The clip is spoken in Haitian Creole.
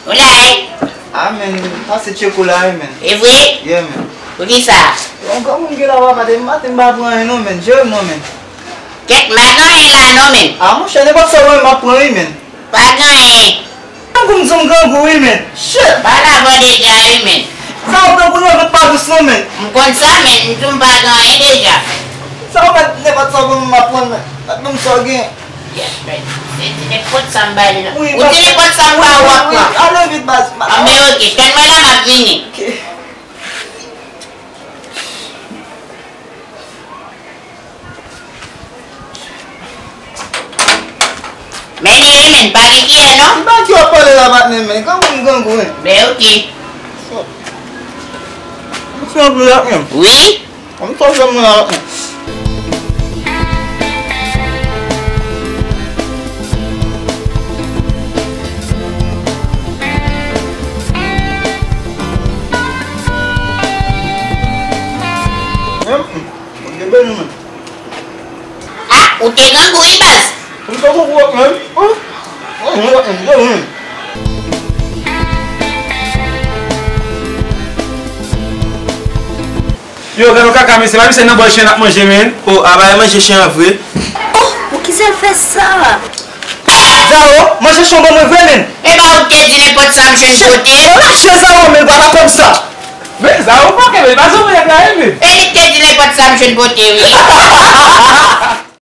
Olay. Amen. Pase chocolat, men. E vwe? Yeah, men. Pou ki sa? On kom mwen gila wap matin ba pran yon, men. Jom non, men. Ket magan e la non men? Mwen chane pat sa wè ma pran yon, men. Pagan e? An kom zon gan gou yon, men. Shit! Bala vode jan yon men? Sa wap tan kon yon vet pa dis non, men. Mkon sa men, mtoum pagan e deja. Sa wap ne pat sa wè ma pran, men. At mwen sa gen. Yes, right. Se ti ne pot samba li nan. Oui, Ou ti ne pot samba wak lan? Ale vit bas. Ame ok, ken mwen la map vini. Ok. Meni e men, pagi ki e no? Ba ki wap pale la bat ne, men. Kan mwen gan gou yon. Be ok. Mwen se yon blak yon. Oui? Mwen sa jen mwen la bat yon. Ah, ou te gan kou ibas? Mwen sa jen wak men. Mwen wak men. Yo, gano kaka men, se ba mi se nan boy chen ap manje men? Oh, abay manje chen avre. Oh, pou ki se l fè sa? Zaro, manje chon ban mwen vre men. E ba ou te di ne pot sam chen kote? On a chen Zaro men, wala kom sa. Ben, sa ou pa ke men, baso mwen yak la e men. E li te di ne pot sam chen kote, oui?